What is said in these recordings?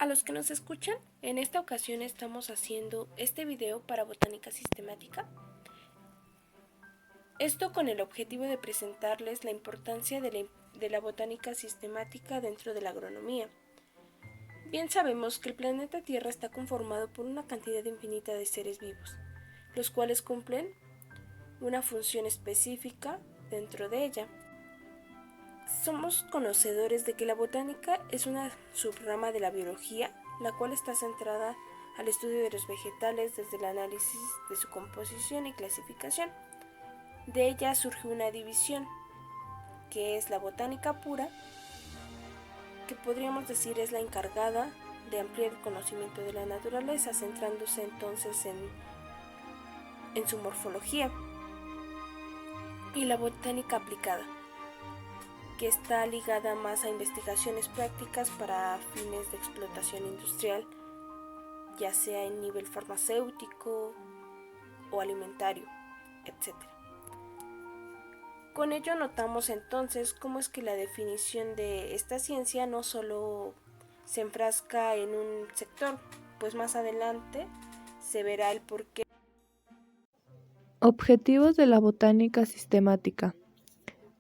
A los que nos escuchan, en esta ocasión estamos haciendo este video para botánica sistemática. Esto con el objetivo de presentarles la importancia de la botánica sistemática dentro de la agronomía. Bien sabemos que el planeta Tierra está conformado por una cantidad infinita de seres vivos, los cuales cumplen una función específica dentro de ella. Somos conocedores de que la botánica es una subrama de la biología, la cual está centrada al estudio de los vegetales desde el análisis de su composición y clasificación. De ella surge una división, que es la botánica pura, que podríamos decir es la encargada de ampliar el conocimiento de la naturaleza, centrándose entonces en su morfología, y la botánica aplicada, que está ligada más a investigaciones prácticas para fines de explotación industrial, ya sea en nivel farmacéutico o alimentario, etc. Con ello notamos entonces cómo es que la definición de esta ciencia no solo se enfrasca en un sector, pues más adelante se verá el porqué. Objetivos de la botánica sistemática.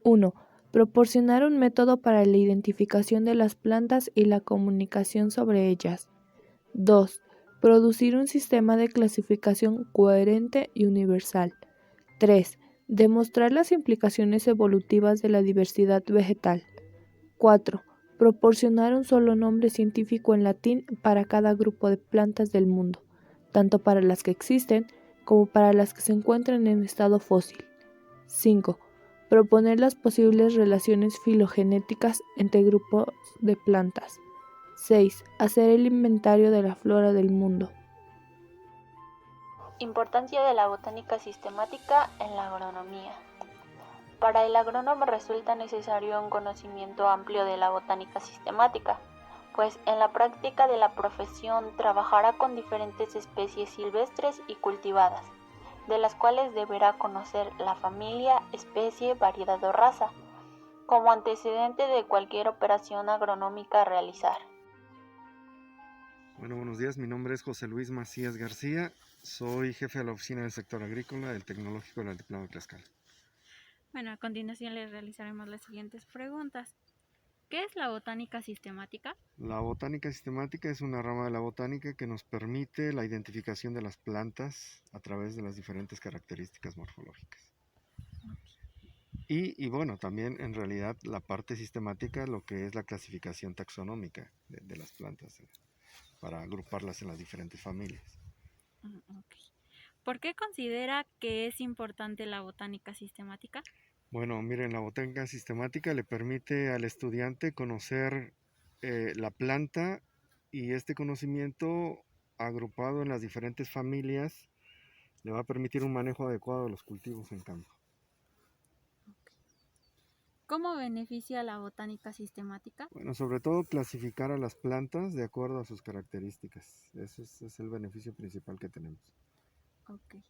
1. Proporcionar un método para la identificación de las plantas y la comunicación sobre ellas. 2. Producir un sistema de clasificación coherente y universal. 3. Demostrar las implicaciones evolutivas de la diversidad vegetal. 4. Proporcionar un solo nombre científico en latín para cada grupo de plantas del mundo, tanto para las que existen como para las que se encuentran en estado fósil. 5. Proponer las posibles relaciones filogenéticas entre grupos de plantas. 6. Hacer el inventario de la flora del mundo. Importancia de la botánica sistemática en la agronomía. Para el agrónomo resulta necesario un conocimiento amplio de la botánica sistemática, pues en la práctica de la profesión trabajará con diferentes especies silvestres y cultivadas, de las cuales deberá conocer la familia, especie, variedad o raza, como antecedente de cualquier operación agronómica a realizar. Bueno, buenos días, mi nombre es José Luis Macías García, soy jefe de la oficina del sector agrícola del Tecnológico del Altiplano de Tlaxcala. Bueno, a continuación les realizaremos las siguientes preguntas. ¿Qué es la botánica sistemática? La botánica sistemática es una rama de la botánica que nos permite la identificación de las plantas a través de las diferentes características morfológicas. Y bueno, también en realidad la parte sistemática, lo que es la clasificación taxonómica de las plantas, para agruparlas en las diferentes familias. Okay. ¿Por qué considera que es importante la botánica sistemática? Bueno, miren, la botánica sistemática le permite al estudiante conocer la planta, y este conocimiento agrupado en las diferentes familias le va a permitir un manejo adecuado de los cultivos en campo. ¿Cómo beneficia la botánica sistemática? Bueno, sobre todo clasificar a las plantas de acuerdo a sus características. Ese es el beneficio principal que tenemos. Okay.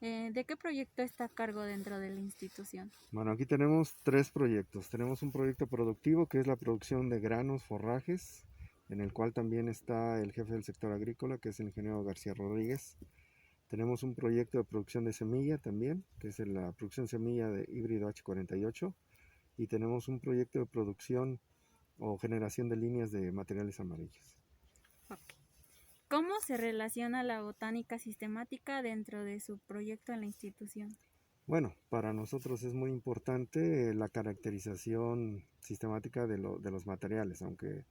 ¿De qué proyecto está a cargo dentro de la institución? Bueno, aquí tenemos 3 proyectos. Tenemos un proyecto productivo que es la producción de granos, forrajes, en el cual también está el jefe del sector agrícola, que es el ingeniero García Rodríguez. Tenemos un proyecto de producción de semilla también, que es la producción de semilla de híbrido H48. Y tenemos un proyecto de producción o generación de líneas de materiales amarillos. Okay. ¿Cómo se relaciona la botánica sistemática dentro de su proyecto en la institución? Bueno, para nosotros es muy importante la caracterización sistemática de los materiales, aunque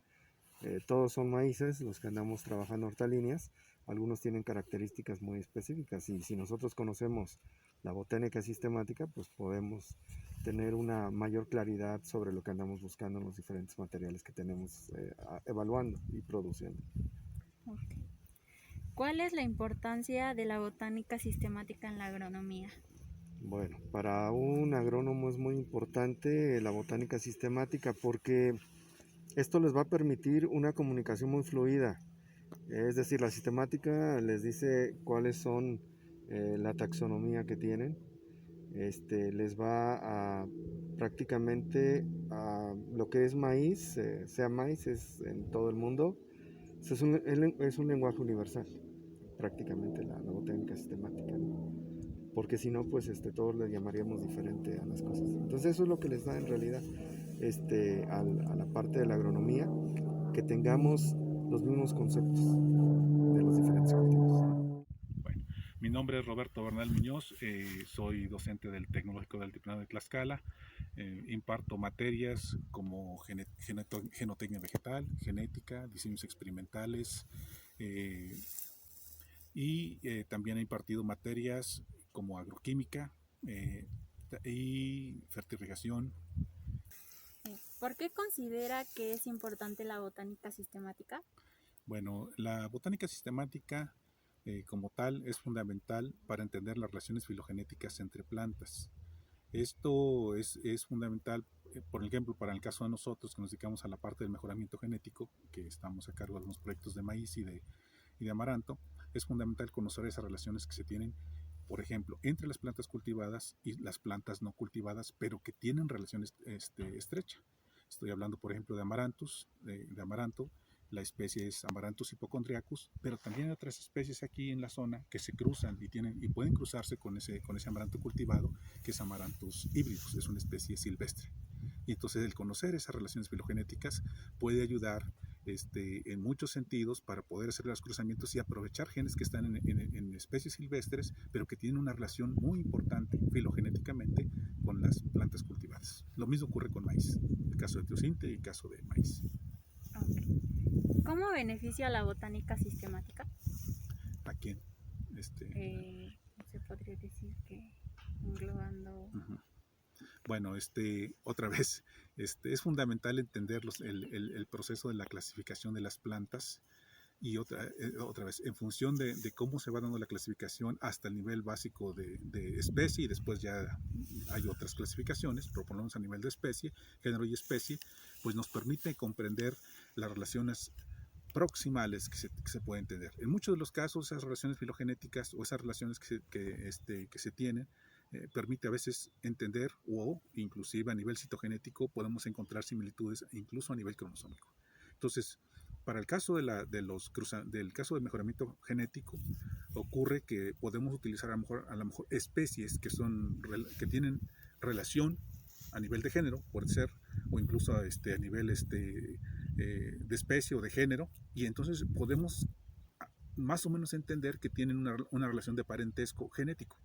todos son maíces los que andamos trabajando hortalíneas. Algunos tienen características muy específicas, y si nosotros conocemos la botánica sistemática, pues podemos tener una mayor claridad sobre lo que andamos buscando en los diferentes materiales que tenemos evaluando y produciendo. Okay. ¿Cuál es la importancia de la botánica sistemática en la agronomía? Bueno, para un agrónomo es muy importante la botánica sistemática porque esto les va a permitir una comunicación muy fluida. Es decir, la sistemática les dice cuáles son la taxonomía que tienen. Les va a prácticamente a lo que es maíz, sea maíz es en todo el mundo, Es un lenguaje universal, prácticamente la botánica sistemática, ¿no? Porque si no, pues todos le llamaríamos diferente a las cosas. Entonces eso es lo que les da en realidad a la parte de la agronomía, que tengamos los mismos conceptos de los diferentes cultivos. Bueno, mi nombre es Roberto Bernal Muñoz, soy docente del Tecnológico del Altiplano de Tlaxcala, imparto materias como genotecnia vegetal, genética, diseños experimentales, y también he impartido materias como agroquímica y fertirrigación. ¿Por qué considera que es importante la botánica sistemática? Bueno, la botánica sistemática como tal es fundamental para entender las relaciones filogenéticas entre plantas. Esto es fundamental, por ejemplo, para el caso de nosotros que nos dedicamos a la parte del mejoramiento genético, que estamos a cargo de algunos proyectos de maíz y de amaranto. Es fundamental conocer esas relaciones que se tienen, por ejemplo, entre las plantas cultivadas y las plantas no cultivadas, pero que tienen relaciones estrechas. Estoy hablando, por ejemplo, de amaranto. La especie es Amaranthus hypochondriacus, pero también hay otras especies aquí en la zona que se cruzan y pueden cruzarse con ese amaranto cultivado, que es Amaranthus hybridus, es una especie silvestre. Y entonces el conocer esas relaciones filogenéticas puede ayudar en muchos sentidos para poder hacer los cruzamientos y aprovechar genes que están en especies silvestres, pero que tienen una relación muy importante filogenéticamente con las plantas cultivadas. Lo mismo ocurre con maíz, el caso de teosinte y el caso de maíz. Okay. ¿Cómo beneficia la botánica sistemática? ¿A quién? Se podría decir que englobando... Bueno, otra vez, es fundamental entender el proceso de la clasificación de las plantas y otra vez, en función de cómo se va dando la clasificación hasta el nivel básico de especie, y después ya hay otras clasificaciones, pero por lo menos a nivel de especie, género y especie, pues nos permite comprender las relaciones proximales que se pueden tener. En muchos de los casos, esas relaciones filogenéticas o esas relaciones que se tienen permite a veces entender, o inclusive a nivel citogenético podemos encontrar similitudes incluso a nivel cromosómico. Entonces, para el caso del caso del mejoramiento genético, ocurre que podemos utilizar a lo mejor especies que tienen relación a nivel de género, puede ser, o incluso a nivel de especie o de género, y entonces podemos más o menos entender que tienen una relación de parentesco genético.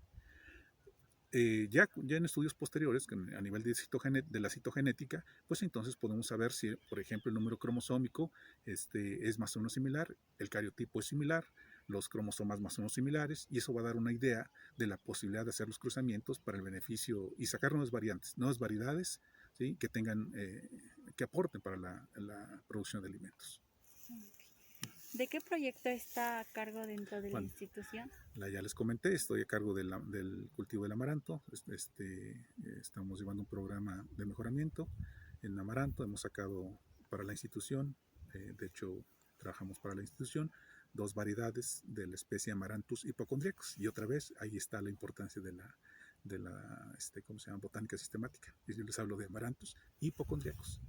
Ya en estudios posteriores, a nivel de la citogenética, pues entonces podemos saber si, por ejemplo, el número cromosómico es más o menos similar, el cariotipo es similar, los cromosomas más o menos similares, y eso va a dar una idea de la posibilidad de hacer los cruzamientos para el beneficio y sacar nuevas variedades, ¿sí? Que aporten para la producción de alimentos. ¿De qué proyecto está a cargo dentro de la institución? Ya les comenté, estoy a cargo del cultivo del amaranto. Estamos llevando un programa de mejoramiento en amaranto. Hemos sacado para la institución, de hecho trabajamos para la institución, 2 variedades de la especie Amaranthus hypochondriacus. Y otra vez, ahí está la importancia de la ¿cómo se llama? Botánica sistemática. Y yo les hablo de Amaranthus hypochondriacus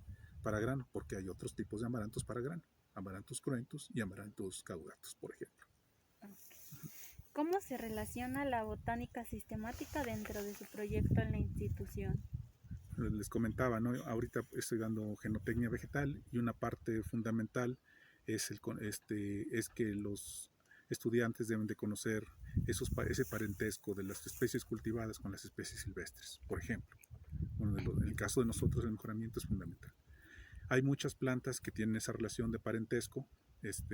para grano, porque hay otros tipos de amarantos para grano. Amaranthus cruentus y Amaranthus caudatus, por ejemplo. ¿Cómo se relaciona la botánica sistemática dentro de su proyecto en la institución? Les comentaba, ¿no? Ahorita estoy dando genotecnia vegetal, y una parte fundamental es que los estudiantes deben de conocer ese parentesco de las especies cultivadas con las especies silvestres. Por ejemplo, en el caso de nosotros el mejoramiento es fundamental. Hay muchas plantas que tienen esa relación de parentesco,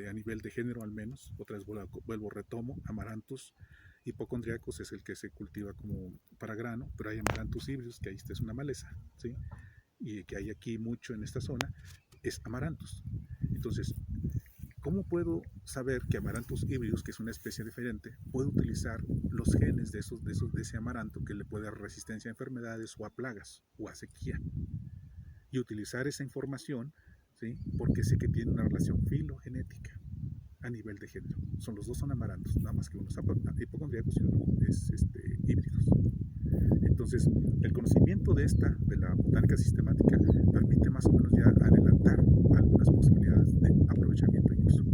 a nivel de género al menos. Otra vez retomo, Amaranthus hypochondriacus es el que se cultiva como para grano, pero hay Amaranthus hybridus, que ahí es una maleza, ¿sí? Y que hay aquí mucho en esta zona, es Amaranthus. Entonces, ¿cómo puedo saber que Amaranthus hybridus, que es una especie diferente, puede utilizar los genes de ese amaranto que le puede dar resistencia a enfermedades o a plagas o a sequía? Y utilizar esa información, ¿sí? Porque sé que tiene una relación filogenética a nivel de género. Los dos son amarantos, nada más que uno es hipocondriacos y uno es híbridos. Entonces, el conocimiento de la botánica sistemática permite más o menos ya adelantar algunas posibilidades de aprovechamiento y uso.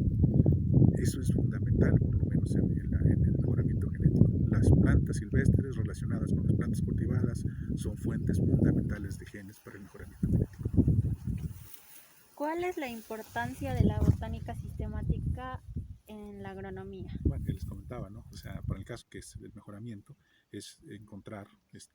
¿Cuál es la importancia de la botánica sistemática en la agronomía? Bueno, ya les comentaba, ¿no? O sea, para el caso que es el mejoramiento, es encontrar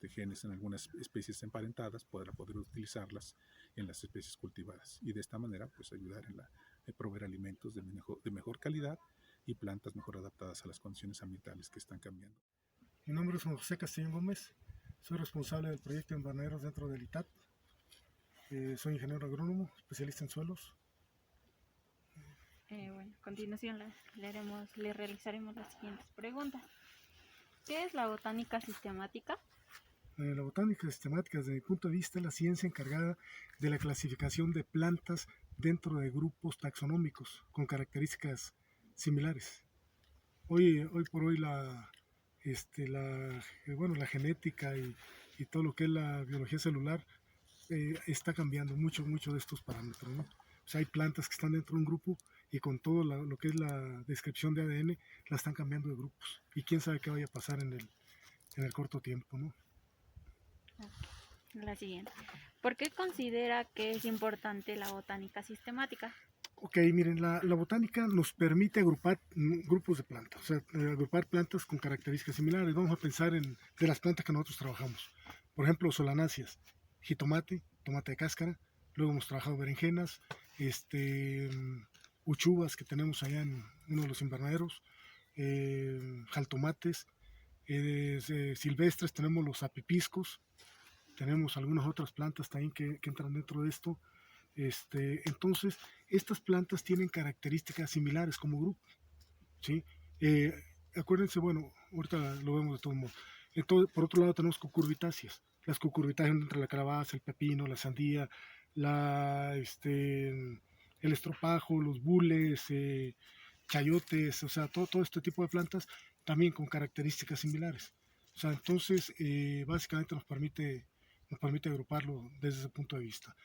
genes en algunas especies emparentadas para poder utilizarlas en las especies cultivadas y de esta manera pues ayudar en proveer alimentos de mejor calidad y plantas mejor adaptadas a las condiciones ambientales que están cambiando. Mi nombre es Juan José Castellón Gómez, soy responsable del proyecto de invernaderos dentro del ITAT. Soy ingeniero agrónomo, especialista en suelos. Bueno, a continuación le realizaremos las siguientes preguntas. ¿Qué es la botánica sistemática? La botánica sistemática, desde mi punto de vista, es la ciencia encargada de la clasificación de plantas dentro de grupos taxonómicos con características similares. Hoy por hoy la genética y todo lo que es la biología celular está cambiando mucho de estos parámetros, ¿no? O sea, hay plantas que están dentro de un grupo y con todo lo que es la descripción de ADN la están cambiando de grupos y quién sabe qué vaya a pasar en el corto tiempo, ¿no? La siguiente. ¿Por qué considera que es importante la botánica sistemática? Ok, miren, la botánica nos permite agrupar grupos de plantas, o sea, agrupar plantas con características similares. Vamos a pensar de las plantas que nosotros trabajamos. Por ejemplo, solanáceas, jitomate, tomate de cáscara, luego hemos trabajado berenjenas, uchuvas que tenemos allá en uno de los invernaderos, jaltomates, silvestres tenemos los apipiscos, tenemos algunas otras plantas también que entran dentro de esto. Entonces, estas plantas tienen características similares como grupo, ¿sí? Acuérdense, bueno, ahorita lo vemos de todos modos. Entonces, por otro lado tenemos cucurbitáceas. Las cucurbitáceas entre la calabaza, el pepino, la sandía, el estropajo, los bules, chayotes, o sea, todo este tipo de plantas también con características similares. O sea, entonces, básicamente nos permite agruparlo desde ese punto de vista.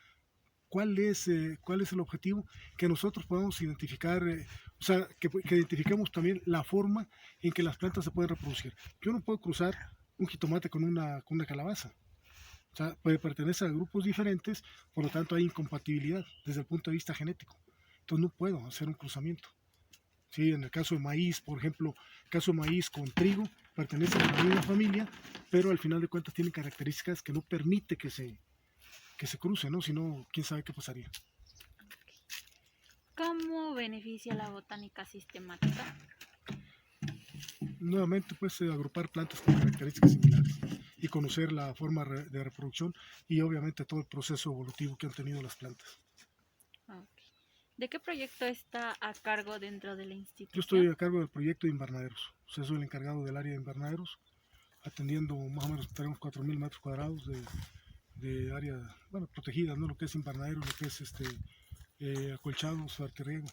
¿Cuál es el objetivo? Que nosotros podamos identificar, o sea, que identifiquemos también la forma en que las plantas se pueden reproducir. Yo no puedo cruzar un jitomate con una calabaza. O sea, puede pertenecer a grupos diferentes, por lo tanto hay incompatibilidad desde el punto de vista genético. Entonces no puedo hacer un cruzamiento. Sí, en el caso de maíz, por ejemplo, el caso de maíz con trigo, pertenecen a la misma familia, pero al final de cuentas tienen características que no permite que se cruce, ¿no? Si no, quién sabe qué pasaría. ¿Cómo beneficia la botánica sistemática? Nuevamente, pues, agrupar plantas con características similares y conocer la forma de reproducción y obviamente todo el proceso evolutivo que han tenido las plantas. Okay. ¿De qué proyecto está a cargo dentro de la institución? Yo estoy a cargo del proyecto de invernaderos. O sea, soy el encargado del área de invernaderos, atendiendo más o menos, tenemos 4.000 metros cuadrados de área, bueno, protegida, ¿no? Lo que es invernadero, lo que es acolchados, suerteriego.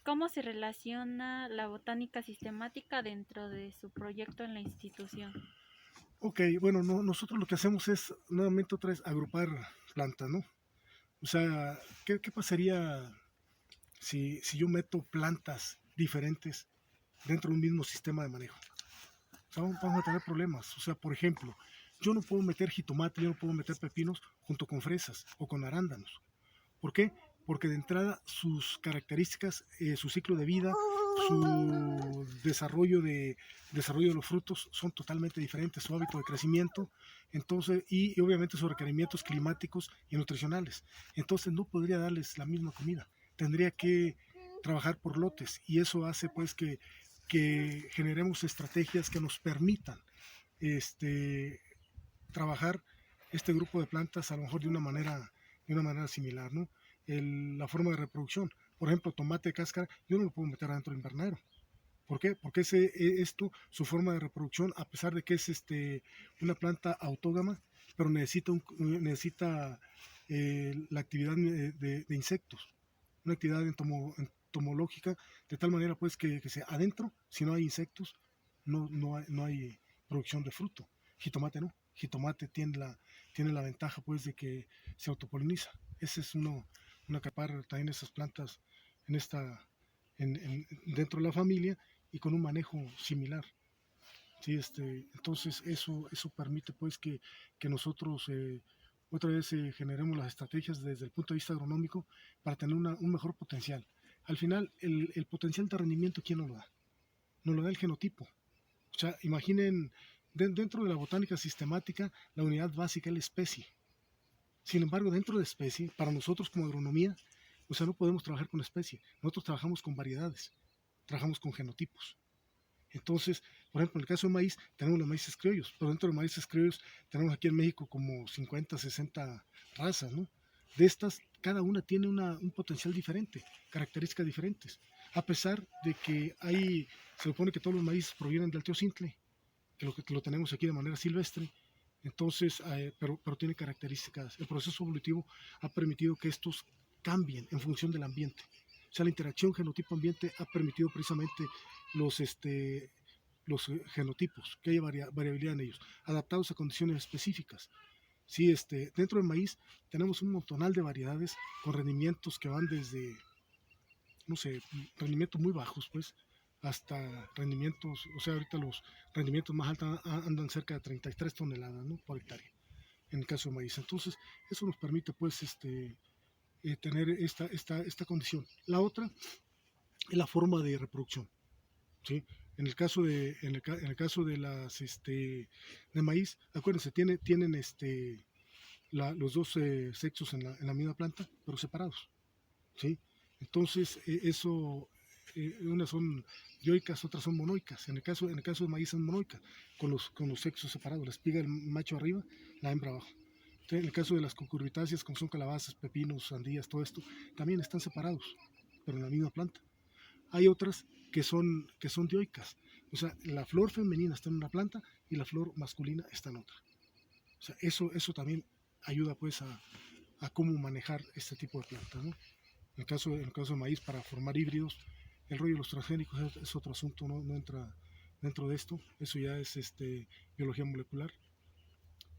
¿Cómo se relaciona la botánica sistemática dentro de su proyecto en la institución? Ok, bueno, nosotros lo que hacemos es, nuevamente otra vez, agrupar plantas, ¿no? O sea, ¿qué pasaría si yo meto plantas diferentes dentro de un mismo sistema de manejo? O sea, vamos a tener problemas. O sea, por ejemplo, yo no puedo meter jitomate, yo no puedo meter pepinos junto con fresas o con arándanos. ¿Por qué? Porque de entrada sus características, su ciclo de vida, su desarrollo de los frutos son totalmente diferentes, su hábito de crecimiento, entonces, y obviamente sus requerimientos climáticos y nutricionales. Entonces no podría darles la misma comida, tendría que trabajar por lotes y eso hace pues que generemos estrategias que nos permitan trabajar este grupo de plantas a lo mejor de una manera similar, ¿no? La forma de reproducción, por ejemplo, tomate de cáscara, yo no lo puedo meter adentro del invernadero. ¿Por qué? Porque su forma de reproducción, a pesar de que es una planta autógama, pero necesita la actividad de insectos, una actividad entomológica, de tal manera pues que sea adentro, si no hay insectos, no hay producción de fruto. Jitomate no, jitomate tiene la ventaja pues de que se autopoliniza. Ese es una capar también esas plantas dentro de la familia y con un manejo similar. Sí, entonces eso permite pues que nosotros otra vez generemos las estrategias desde el punto de vista agronómico para tener un mejor potencial. Al final, el potencial de rendimiento, ¿quién nos lo da? Nos lo da el genotipo. O sea, imaginen, dentro de la botánica sistemática, la unidad básica es la especie. Sin embargo, dentro de especie, para nosotros como agronomía, o sea, no podemos trabajar con especie. Nosotros trabajamos con variedades, trabajamos con genotipos. Entonces, por ejemplo, en el caso de maíz, tenemos los maíces criollos, pero dentro de maíces criollos tenemos aquí en México como 50, 60 razas, ¿no? De estas, cada una tiene un potencial diferente, características diferentes. A pesar de que se supone que todos los maíces provienen del teocintle, que lo tenemos aquí de manera silvestre, entonces, pero tiene características. El proceso evolutivo ha permitido que estos cambien en función del ambiente. O sea, la interacción genotipo-ambiente ha permitido precisamente los genotipos, que haya variabilidad en ellos, adaptados a condiciones específicas. Sí, dentro del maíz tenemos un montonal de variedades con rendimientos que van desde, no sé, rendimientos muy bajos, pues, hasta rendimientos, o sea, ahorita los rendimientos más altos andan cerca de 33 toneladas, ¿no?, por hectárea, en el caso de maíz. Entonces, eso nos permite, pues, tener esta condición. La otra es la forma de reproducción, ¿sí? En el caso de las de maíz, acuérdense, tienen los dos sexos en la misma planta, pero separados, ¿sí? Entonces, unas son dioicas, otras son monoicas. En el caso de maíz son monoicas, con los sexos separados, la espiga del macho arriba, la hembra abajo. Entonces, en el caso de las cucurbitáceas, como son calabazas, pepinos, sandías, todo esto, también están separados, pero en la misma planta. Hay otras que son dioicas, o sea, la flor femenina está en una planta y la flor masculina está en otra. O sea, eso también ayuda, pues, a cómo manejar este tipo de plantas, ¿no? En el caso de maíz, para formar híbridos, el rollo de los transgénicos es otro asunto, no entra dentro de esto. Eso ya es biología molecular.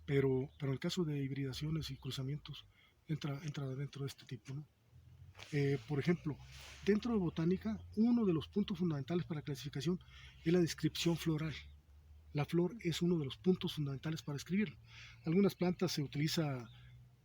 Pero en el caso de hibridaciones y cruzamientos, entra dentro de este tipo, ¿no? Por ejemplo, dentro de botánica, uno de los puntos fundamentales para la clasificación es la descripción floral. La flor es uno de los puntos fundamentales para escribirlo. Algunas plantas se utiliza,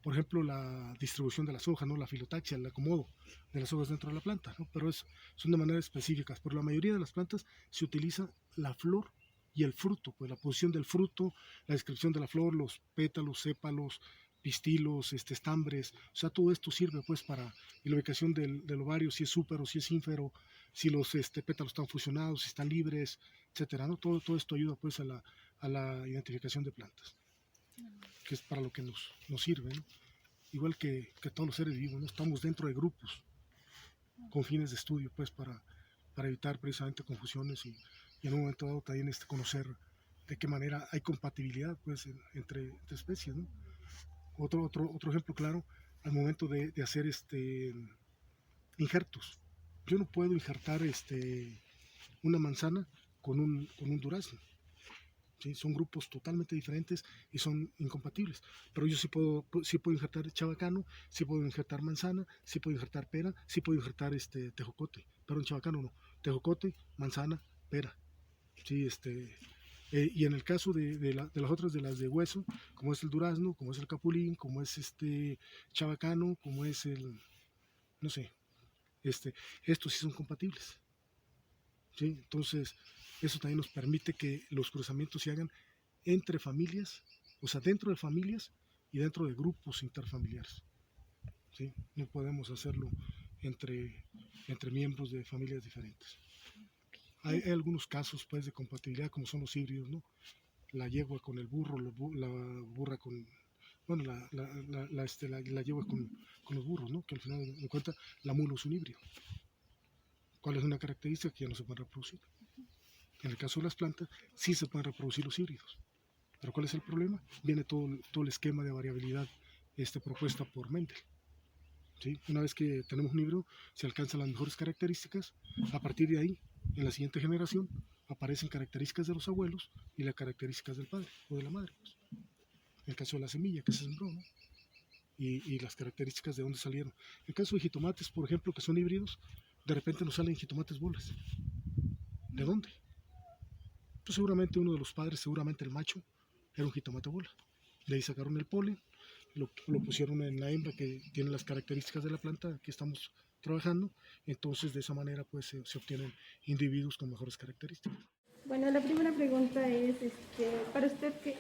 por ejemplo, la distribución de las hojas, ¿no?, la filotaxia, el acomodo de las hojas dentro de la planta, ¿no?, pero son de maneras específicas. Pero la mayoría de las plantas se utiliza la flor y el fruto, pues la posición del fruto, la descripción de la flor, los pétalos, sépalos, pistilos, estambres, o sea, todo esto sirve, pues, para la ubicación del ovario, si es súpero, si es ínfero, si los pétalos están fusionados, si están libres, etcétera, ¿no? Todo esto ayuda, pues, a la identificación de plantas, que es para lo que nos sirve, ¿no? Igual que todos los seres vivos, ¿no? Estamos dentro de grupos con fines de estudio, pues, para evitar precisamente confusiones y en un momento dado también conocer de qué manera hay compatibilidad, pues, entre especies, ¿no? Otro ejemplo claro, al momento de hacer injertos. Yo no puedo injertar una manzana con un durazno, ¿sí? Son grupos totalmente diferentes y son incompatibles. Pero yo sí puedo injertar chabacano, sí puedo injertar manzana, sí puedo injertar pera, sí puedo injertar tejocote, pero en chabacano no. Tejocote, manzana, pera. Sí, y en el caso de las otras, de las de hueso, como es el durazno, como es el capulín, como es chabacano, como es no sé, estos sí son compatibles, ¿sí? Entonces, eso también nos permite que los cruzamientos se hagan entre familias, o sea, dentro de familias y dentro de grupos interfamiliares, ¿sí? No podemos hacerlo entre miembros de familias diferentes. Hay algunos casos, pues, de compatibilidad, como son los híbridos, ¿no? La yegua con el burro, la burra con, bueno, la yegua con los burros, ¿no? Que al final de cuentas la mula es un híbrido. ¿Cuál es una característica? Que ya no se puede reproducir. En el caso de las plantas, sí se pueden reproducir los híbridos. Pero ¿cuál es el problema? Viene todo el esquema de variabilidad propuesta por Mendel, ¿sí? Una vez que tenemos un híbrido, se alcanzan las mejores características. A partir de ahí, en la siguiente generación, aparecen características de los abuelos y las características del padre o de la madre, pues. En el caso de la semilla que se sembró, ¿no? Y las características de dónde salieron. En el caso de jitomates, por ejemplo, que son híbridos, de repente nos salen jitomates bolas. ¿De dónde? Pues seguramente uno de los padres, seguramente el macho, era un jitomate bola. De ahí sacaron el polen, lo pusieron en la hembra que tiene las características de la planta que estamos trabajando, entonces de esa manera pues se obtienen individuos con mejores características. Bueno, la primera pregunta es, para usted, ¿qué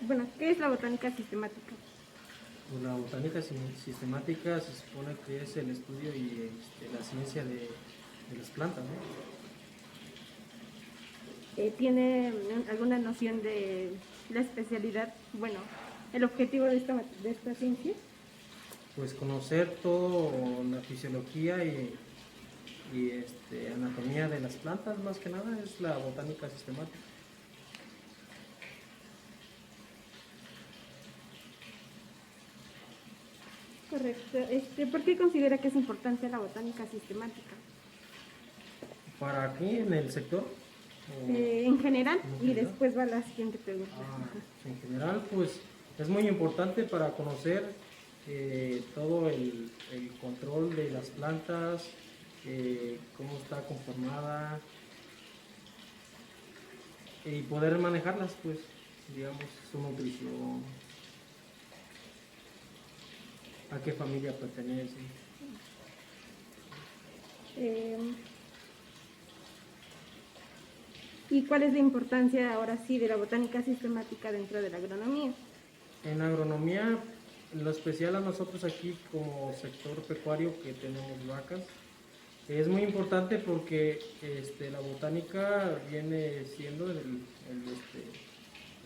es la botánica sistemática? Pues la botánica sistemática se supone que es el estudio y la ciencia de las plantas, ¿no? ¿Tiene alguna noción de la especialidad, el objetivo de esta ciencia? Pues conocer todo la fisiología y anatomía de las plantas, más que nada, es la botánica sistemática. Correcto. ¿Por qué considera que es importante la botánica sistemática? ¿Para aquí en el sector? En general, ¿En y general? después va la siguiente pregunta. En general, pues es muy importante para conocer todo el control de las plantas, cómo está conformada y poder manejarlas, pues, digamos, su nutrición, a qué familia pertenece. ¿Y cuál es la importancia ahora sí de la botánica sistemática dentro de la agronomía? En agronomía, en lo especial a nosotros aquí como sector pecuario que tenemos vacas, es muy importante porque la botánica viene siendo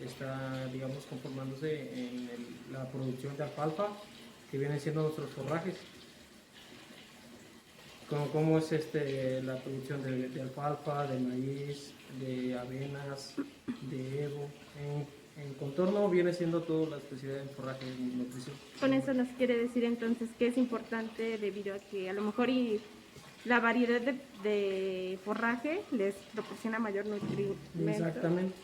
está, digamos, conformándose en la producción de alfalfa, que vienen siendo nuestros forrajes. Cómo es la producción de alfalfa, de maíz, de avenas, de evo. En contorno viene siendo toda la especialidad en forraje y nutrición. Con eso nos quiere decir entonces que es importante debido a que a lo mejor la variedad de forraje les proporciona mayor nutrición. Exactamente.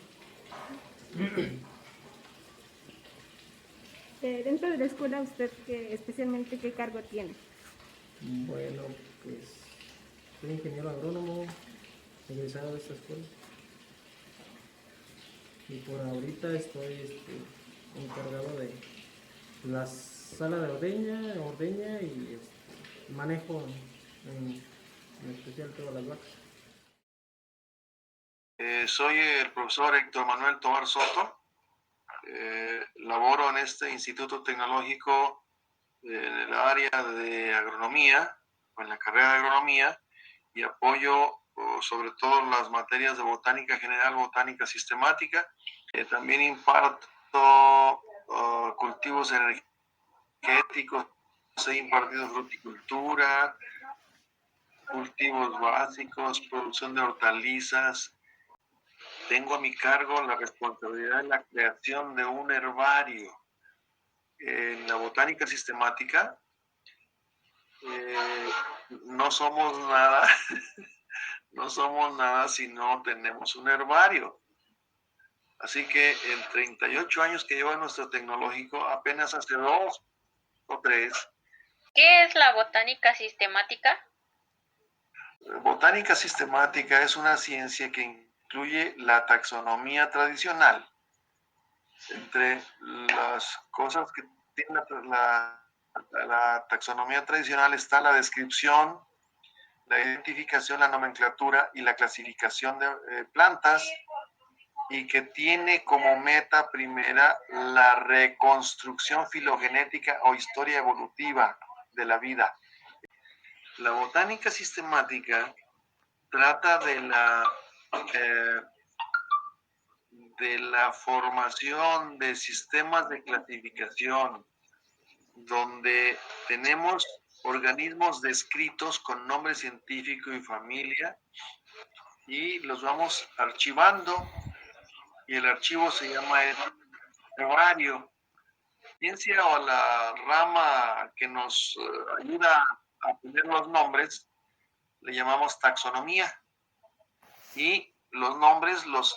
Dentro de la escuela, ¿usted especialmente qué cargo tiene? Bueno, pues soy ingeniero agrónomo, egresado de esta escuela. Y por ahorita estoy encargado de la sala de ordeña y manejo en especial todas las vacas. Soy el profesor Héctor Manuel Tovar Soto. Laboro en este instituto tecnológico en el área de agronomía, o en la carrera de agronomía, y apoyo sobre todo las materias de botánica general, botánica sistemática. También imparto cultivos energéticos, he impartido fruticultura, cultivos básicos, producción de hortalizas. Tengo a mi cargo la responsabilidad de la creación de un herbario. En la botánica sistemática no somos nada, no somos nada si no tenemos un herbario. Así que en 38 años que lleva nuestro tecnológico, apenas hace 2 o 3. ¿Qué es la botánica sistemática? Botánica sistemática es una ciencia que incluye la taxonomía tradicional. Entre las cosas que tiene la taxonomía tradicional está la descripción, la identificación, la nomenclatura y la clasificación de plantas, y que tiene como meta primera la reconstrucción filogenética o historia evolutiva de la vida. La botánica sistemática trata de la formación de sistemas de clasificación, donde tenemos organismos descritos con nombre científico y familia, y los vamos archivando, y el archivo se llama herbario. Ciencia o la rama que nos ayuda a poner los nombres le llamamos taxonomía, y los nombres los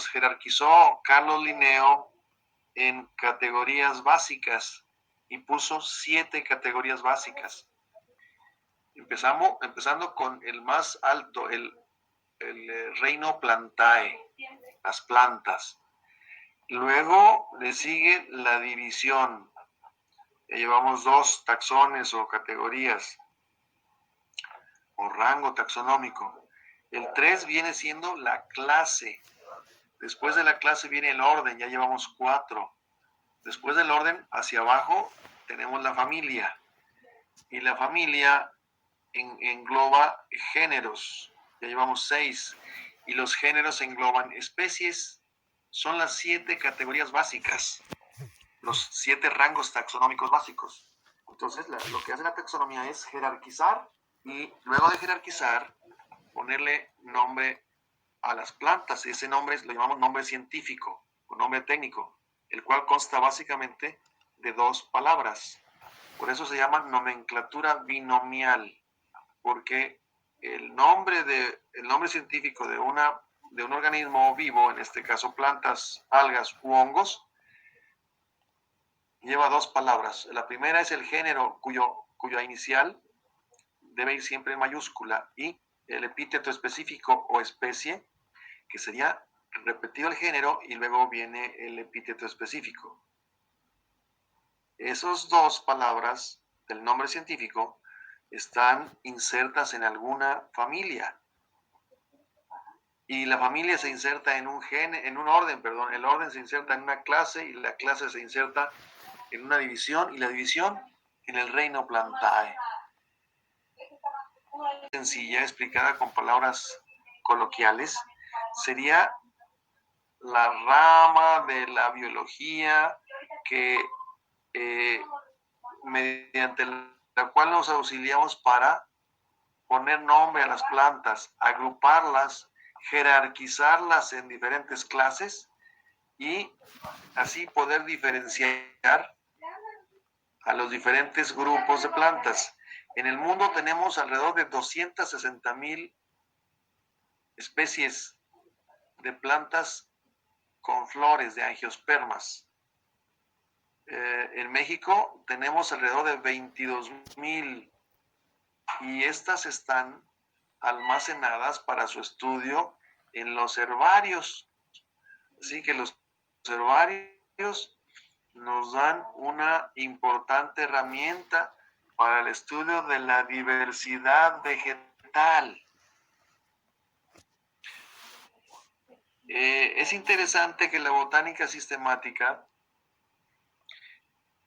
jerarquizó Carlos Linneo en categorías básicas y puso 7 categorías básicas. Empezando con el más alto, el reino plantae, las plantas. Luego le sigue la división. Ya llevamos 2 taxones o categorías o rango taxonómico. El 3 viene siendo la clase. Después de la clase viene el orden, ya llevamos 4. Después del orden, hacia abajo, tenemos la familia. Y la familia engloba géneros, ya llevamos 6. Y los géneros engloban especies. Son las 7 categorías básicas, los 7 rangos taxonómicos básicos. Entonces, lo que hace la taxonomía es jerarquizar y luego de jerarquizar, ponerle nombre a las plantas. Ese nombre lo llamamos nombre científico o nombre técnico, el cual consta básicamente de 2 palabras. Por eso se llama nomenclatura binomial, porque el nombre científico de un organismo vivo, en este caso plantas, algas u hongos, lleva 2 palabras. La primera es el género cuya inicial debe ir siempre en mayúscula, y el epíteto específico o especie, que sería repetido el género y luego viene el epíteto específico. Esas 2 palabras del nombre científico están insertas en alguna familia. Y la familia se inserta en un orden, el orden se inserta en una clase y la clase se inserta en una división y la división en el reino Plantae. Sencilla, explicada con palabras coloquiales, sería la rama de la biología que mediante la cual nos auxiliamos para poner nombre a las plantas, agruparlas, jerarquizarlas en diferentes clases y así poder diferenciar a los diferentes grupos de plantas. En el mundo tenemos alrededor de 260,000 especies de plantas con flores de angiospermas. En México tenemos alrededor de 22,000 y estas están almacenadas para su estudio en los herbarios. Así que los herbarios nos dan una importante herramienta para el estudio de la diversidad vegetal. Es interesante que la botánica sistemática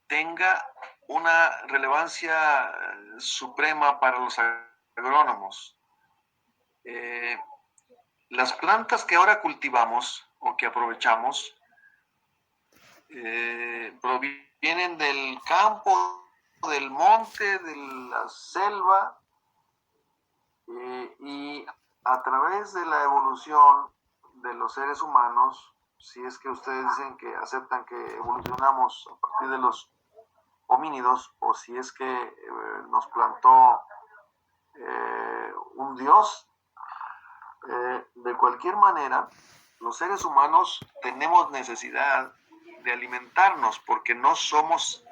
tenga una relevancia suprema para los agrónomos. Las plantas que ahora cultivamos o que aprovechamos provienen del campo, del monte, de la selva, y a través de la evolución de los seres humanos, si es que ustedes dicen que aceptan que evolucionamos a partir de los homínidos, o si es que nos plantó un dios, de cualquier manera, los seres humanos tenemos necesidad de alimentarnos porque no somos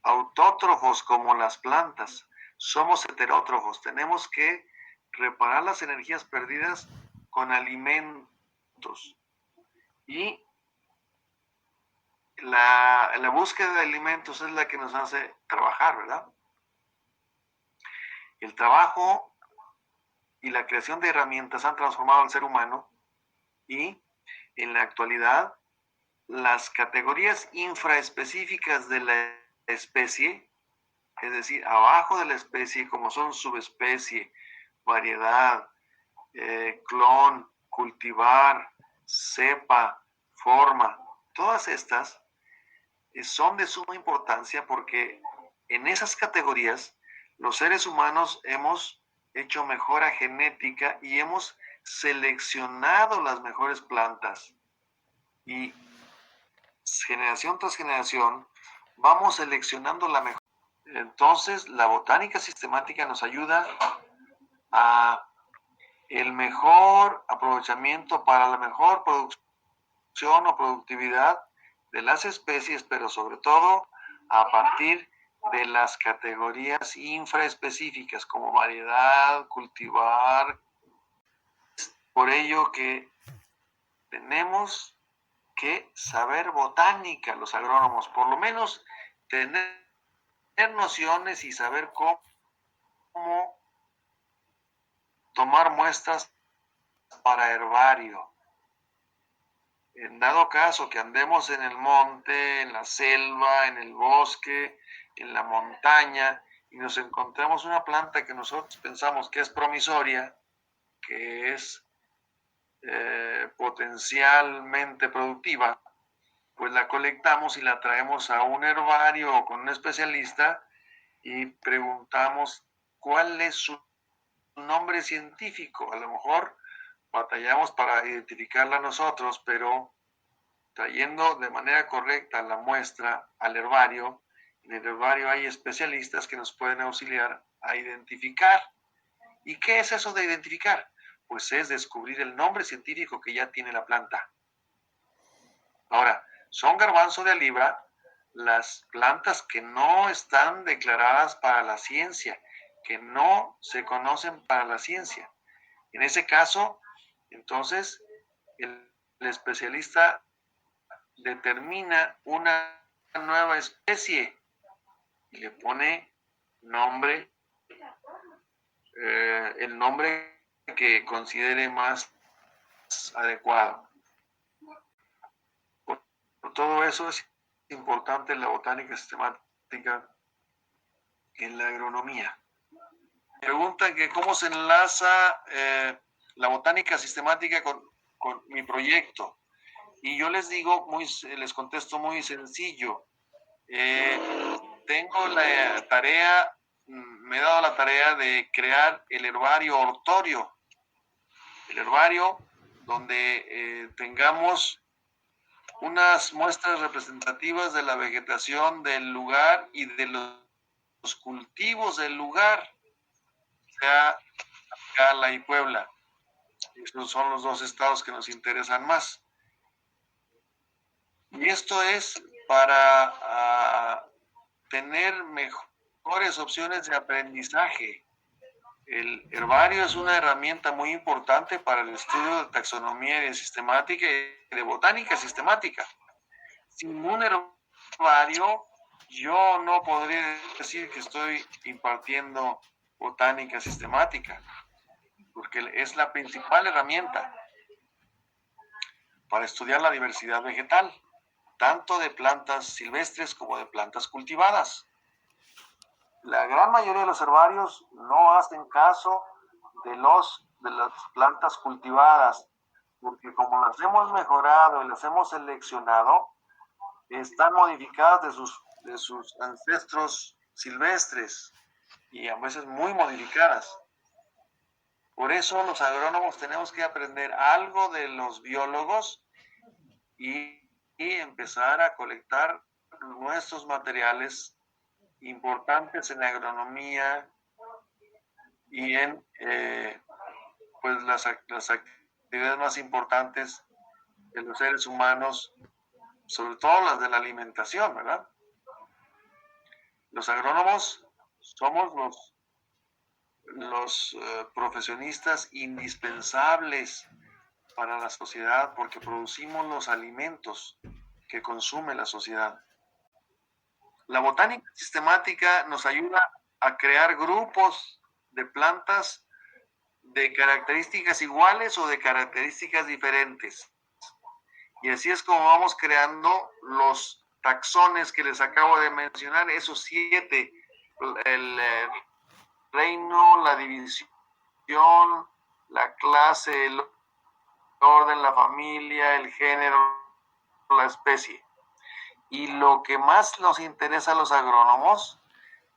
autótrofos como las plantas, somos heterótrofos. Tenemos que reparar las energías perdidas con alimentos. Y la búsqueda de alimentos es la que nos hace trabajar, ¿verdad? El trabajo y la creación de herramientas han transformado al ser humano y en la actualidad las categorías infraespecíficas de la especie, es decir, abajo de la especie, como son subespecie, variedad, clon, cultivar, cepa, forma, todas estas son de suma importancia porque en esas categorías los seres humanos hemos hecho mejora genética y hemos seleccionado las mejores plantas. Y generación tras generación vamos seleccionando la mejor. Entonces, la botánica sistemática nos ayuda a el mejor aprovechamiento para la mejor producción o productividad de las especies, pero sobre todo a partir de las categorías infraespecíficas como variedad, cultivar. Por ello que tenemos que saber botánica los agrónomos, por lo menos tener nociones y saber cómo tomar muestras para herbario. En dado caso que andemos en el monte, en la selva, en el bosque, en la montaña, y nos encontramos una planta que nosotros pensamos que es promisoria, que es potencialmente productiva, pues la colectamos y la traemos a un herbario o con un especialista y preguntamos cuál es su nombre científico. A lo mejor batallamos para identificarla nosotros, pero trayendo de manera correcta la muestra al herbario, en el herbario hay especialistas que nos pueden auxiliar a identificar. ¿Y qué es eso de identificar? Pues es descubrir el nombre científico que ya tiene la planta. Ahora, son garbanzo de libra las plantas que no están declaradas para la ciencia, que no se conocen para la ciencia. En ese caso, entonces, el especialista determina una nueva especie y le pone nombre, el nombre que considere más adecuado. Por todo eso es importante la botánica sistemática en la agronomía. Preguntan que cómo se enlaza la botánica sistemática con mi proyecto. Y yo les digo, les contesto muy sencillo. Tengo la tarea, me he dado la tarea de crear el herbario hortorio. El herbario donde tengamos unas muestras representativas de la vegetación del lugar y de los cultivos del lugar, sea Cala y Puebla. Estos son los dos estados que nos interesan más. Y esto es para tener mejores opciones de aprendizaje. El herbario es una herramienta muy importante para el estudio de taxonomía y de sistemática y de botánica sistemática. Sin un herbario, yo no podría decir que estoy impartiendo botánica sistemática, porque es la principal herramienta para estudiar la diversidad vegetal, tanto de plantas silvestres como de plantas cultivadas. La gran mayoría de los herbarios no hacen caso de las plantas cultivadas, porque como las hemos mejorado y las hemos seleccionado, están modificadas de sus ancestros silvestres y a veces muy modificadas. Por eso los agrónomos tenemos que aprender algo de los biólogos y empezar a colectar nuestros materiales importantes en la agronomía y en pues las actividades más importantes de los seres humanos, sobre todo las de la alimentación, ¿verdad? Los agrónomos somos los profesionistas indispensables para la sociedad porque producimos los alimentos que consume la sociedad. La botánica sistemática nos ayuda a crear grupos de plantas de características iguales o de características diferentes. Y así es como vamos creando los taxones que les acabo de mencionar, esos 7, el reino, la división, la clase, el orden, la familia, el género, la especie. Y lo que más nos interesa a los agrónomos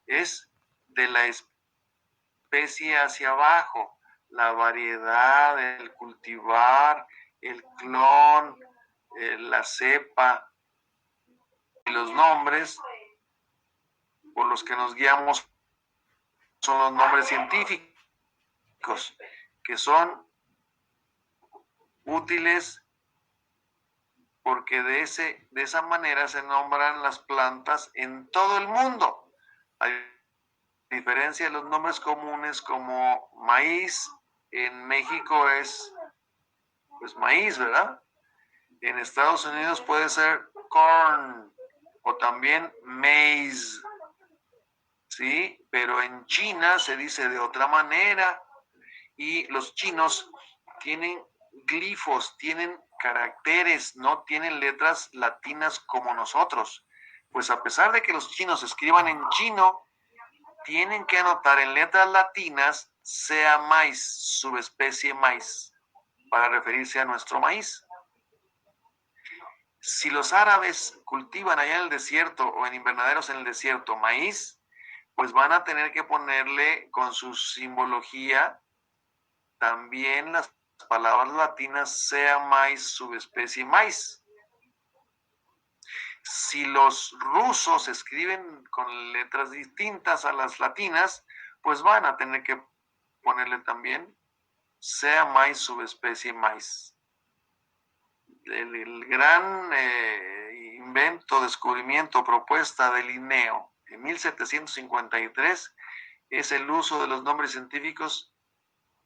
es de la especie hacia abajo, la variedad, el cultivar, el clon, la cepa y los nombres por los que nos guiamos son los nombres científicos, que son útiles porque de esa manera se nombran las plantas en todo el mundo. A diferencia de los nombres comunes como maíz, en México es pues maíz, ¿verdad? En Estados Unidos puede ser corn o también maize. ¿sí? Pero en China se dice de otra manera y los chinos tienen glifos, tienen caracteres, no tienen letras latinas como nosotros. Pues a pesar de que los chinos escriban en chino, tienen que anotar en letras latinas sea maíz, subespecie maíz, para referirse a nuestro maíz. Si los árabes cultivan allá en el desierto o en invernaderos en el desierto maíz, pues van a tener que ponerle con su simbología también las palabras latinas sea maíz, subespecie maíz. Si los rusos escriben con letras distintas a las latinas, pues van a tener que ponerle también sea maíz, subespecie maíz. El gran invento, descubrimiento, propuesta de Linneo en 1753 es el uso de los nombres científicos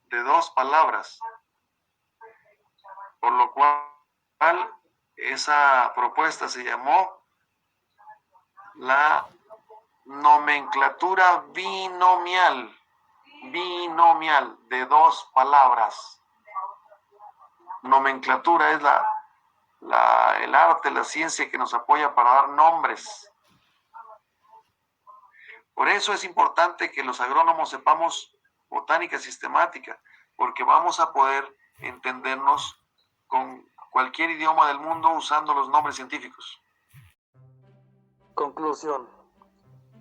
de dos palabras, por lo cual esa propuesta se llamó la nomenclatura binomial de dos palabras. Nomenclatura es el arte, la ciencia que nos apoya para dar nombres. Por eso es importante que los agrónomos sepamos botánica sistemática, porque vamos a poder entendernos con cualquier idioma del mundo usando los nombres científicos. Conclusión.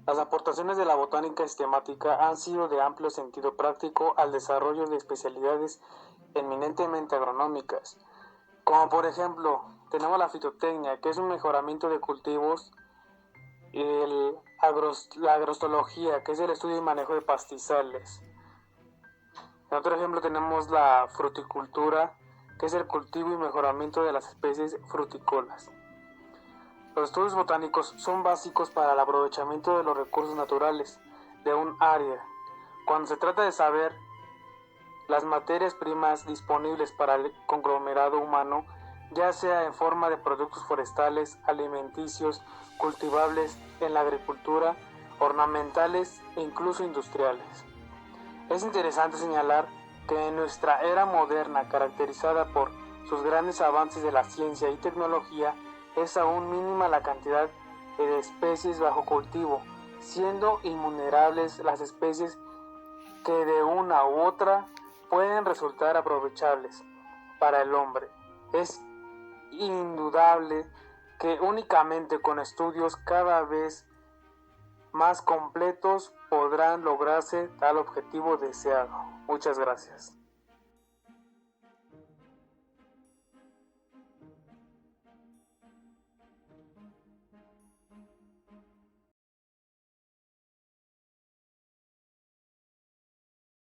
Las aportaciones de la botánica sistemática han sido de amplio sentido práctico al desarrollo de especialidades eminentemente agronómicas, como por ejemplo, tenemos la fitotecnia, que es un mejoramiento de cultivos, y la agrostología, que es el estudio y manejo de pastizales. En otro ejemplo tenemos la fruticultura, que es el cultivo y mejoramiento de las especies frutícolas. Los estudios botánicos son básicos para el aprovechamiento de los recursos naturales de un área. Cuando se trata de saber las materias primas disponibles para el conglomerado humano, ya sea en forma de productos forestales, alimenticios, cultivables en la agricultura, ornamentales e incluso industriales. Es interesante señalar que en nuestra era moderna, caracterizada por sus grandes avances de la ciencia y tecnología, es aún mínima la cantidad de especies bajo cultivo, siendo innumerables las especies que de una u otra pueden resultar aprovechables para el hombre. Es indudable que únicamente con estudios cada vez más completos podrán lograrse tal objetivo deseado. Muchas gracias.